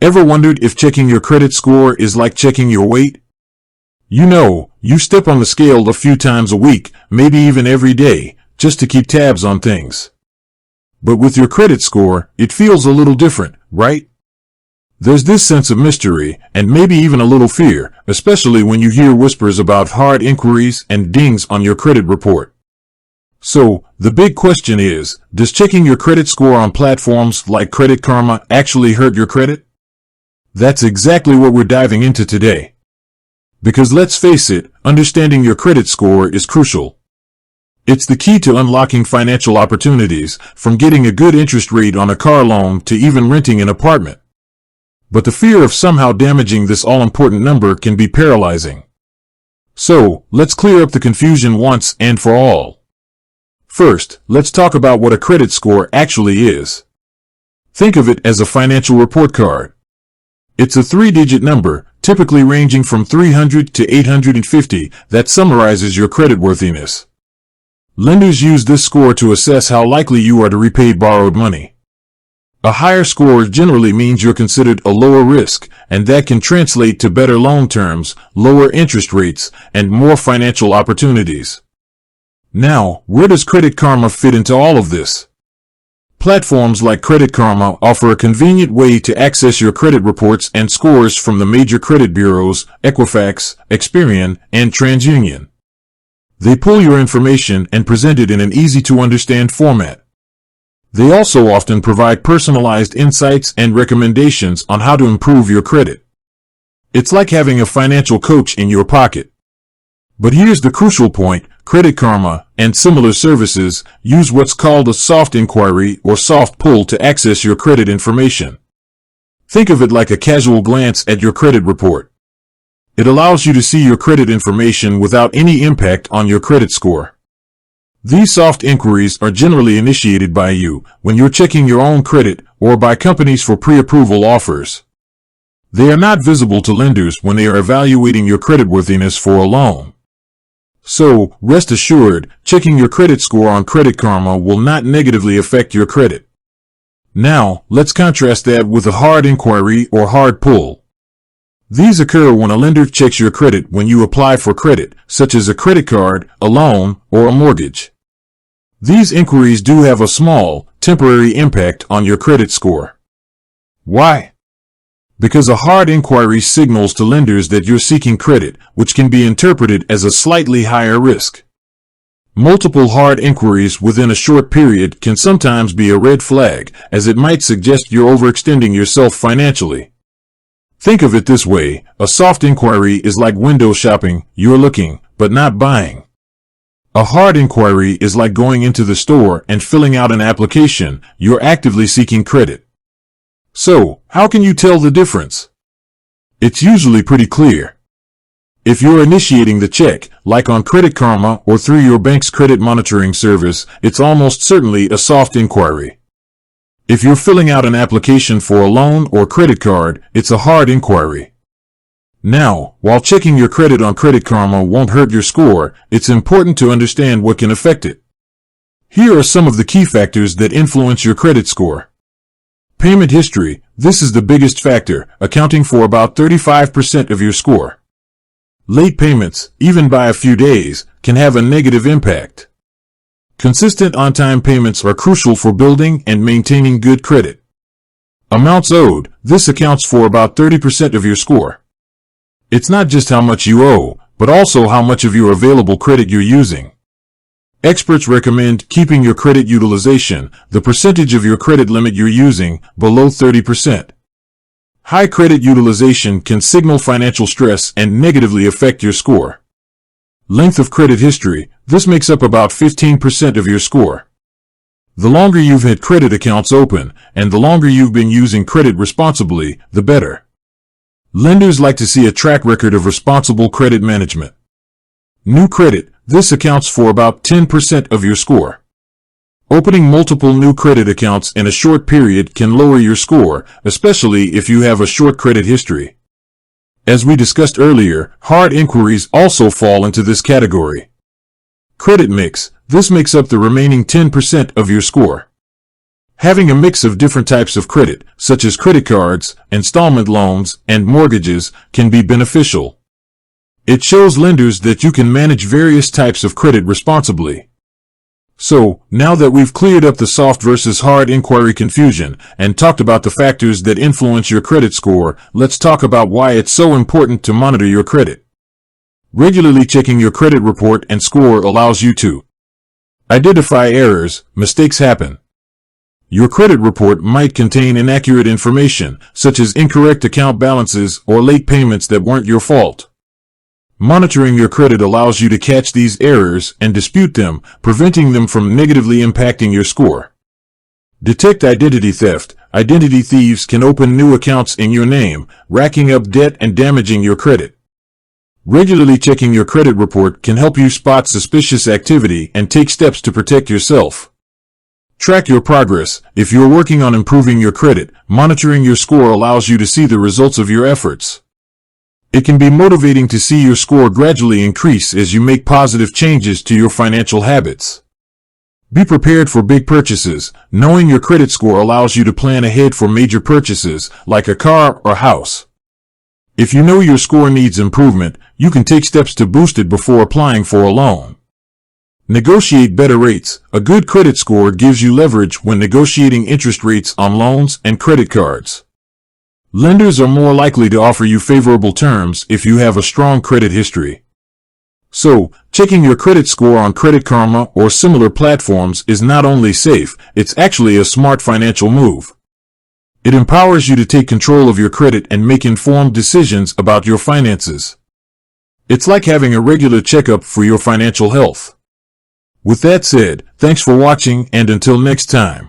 Ever wondered if checking your credit score is like checking your weight? You know, you step on the scale a few times a week, maybe even every day, just to keep tabs on things. But with your credit score, it feels a little different, right? There's this sense of mystery, and maybe even a little fear, especially when you hear whispers about hard inquiries and dings on your credit report. So, the big question is, does checking your credit score on platforms like Credit Karma actually hurt your credit? That's exactly what we're diving into today. Because let's face it, understanding your credit score is crucial. It's the key to unlocking financial opportunities, from getting a good interest rate on a car loan to even renting an apartment. But the fear of somehow damaging this all-important number can be paralyzing. So, let's clear up the confusion once and for all. First, let's talk about what a credit score actually is. Think of it as a financial report card. It's a 3-digit number, typically ranging from 300 to 850, that summarizes your creditworthiness. Lenders use this score to assess how likely you are to repay borrowed money. A higher score generally means you're considered a lower risk, and that can translate to better loan terms, lower interest rates, and more financial opportunities. Now, where does Credit Karma fit into all of this? Platforms like Credit Karma offer a convenient way to access your credit reports and scores from the major credit bureaus, Equifax, Experian, and TransUnion. They pull your information and present it in an easy-to-understand format. They also often provide personalized insights and recommendations on how to improve your credit. It's like having a financial coach in your pocket. But here's the crucial point: Credit Karma and similar services use what's called a soft inquiry or soft pull to access your credit information. Think of it like a casual glance at your credit report. It allows you to see your credit information without any impact on your credit score. These soft inquiries are generally initiated by you when you're checking your own credit or by companies for pre-approval offers. They are not visible to lenders when they are evaluating your creditworthiness for a loan. So, rest assured, checking your credit score on Credit Karma will not negatively affect your credit. Now, let's contrast that with a hard inquiry or hard pull. These occur when a lender checks your credit when you apply for credit, such as a credit card, a loan, or a mortgage. These inquiries do have a small, temporary impact on your credit score. Why? Because a hard inquiry signals to lenders that you're seeking credit, which can be interpreted as a slightly higher risk. Multiple hard inquiries within a short period can sometimes be a red flag, as it might suggest you're overextending yourself financially. Think of it this way: a soft inquiry is like window shopping. You're looking, but not buying. A hard inquiry is like going into the store and filling out an application. You're actively seeking credit. So, how can you tell the difference? It's usually pretty clear. If you're initiating the check, like on Credit Karma or through your bank's credit monitoring service, it's almost certainly a soft inquiry. If you're filling out an application for a loan or credit card, it's a hard inquiry. Now, while checking your credit on Credit Karma won't hurt your score, it's important to understand what can affect it. Here are some of the key factors that influence your credit score. Payment history. This is the biggest factor, accounting for about 35% of your score. Late payments, even by a few days, can have a negative impact. Consistent on-time payments are crucial for building and maintaining good credit. Amounts owed. This accounts for about 30% of your score. It's not just how much you owe, but also how much of your available credit you're using. Experts recommend keeping your credit utilization, the percentage of your credit limit you're using, below 30%. High credit utilization can signal financial stress and negatively affect your score. Length of credit history. This makes up about 15% of your score. The longer you've had credit accounts open, and the longer you've been using credit responsibly, the better. Lenders like to see a track record of responsible credit management. New credit. This accounts for about 10% of your score. Opening multiple new credit accounts in a short period can lower your score, especially if you have a short credit history. As we discussed earlier, hard inquiries also fall into this category. Credit mix. This makes up the remaining 10% of your score. Having a mix of different types of credit, such as credit cards, installment loans, and mortgages, can be beneficial. It shows lenders that you can manage various types of credit responsibly. So, now that we've cleared up the soft versus hard inquiry confusion and talked about the factors that influence your credit score, let's talk about why it's so important to monitor your credit. Regularly checking your credit report and score allows you to identify errors. Mistakes happen. Your credit report might contain inaccurate information, such as incorrect account balances or late payments that weren't your fault. Monitoring your credit allows you to catch these errors and dispute them, preventing them from negatively impacting your score. Detect identity theft. Identity thieves can open new accounts in your name, racking up debt and damaging your credit. Regularly checking your credit report can help you spot suspicious activity and take steps to protect yourself. Track your progress. If you're working on improving your credit, monitoring your score allows you to see the results of your efforts. It can be motivating to see your score gradually increase as you make positive changes to your financial habits. Be prepared for big purchases. Knowing your credit score allows you to plan ahead for major purchases, like a car or house. If you know your score needs improvement, you can take steps to boost it before applying for a loan. Negotiate better rates. A good credit score gives you leverage when negotiating interest rates on loans and credit cards. Lenders are more likely to offer you favorable terms if you have a strong credit history. So, checking your credit score on Credit Karma or similar platforms is not only safe, it's actually a smart financial move. It empowers you to take control of your credit and make informed decisions about your finances. It's like having a regular checkup for your financial health. With that said, thanks for watching, and until next time.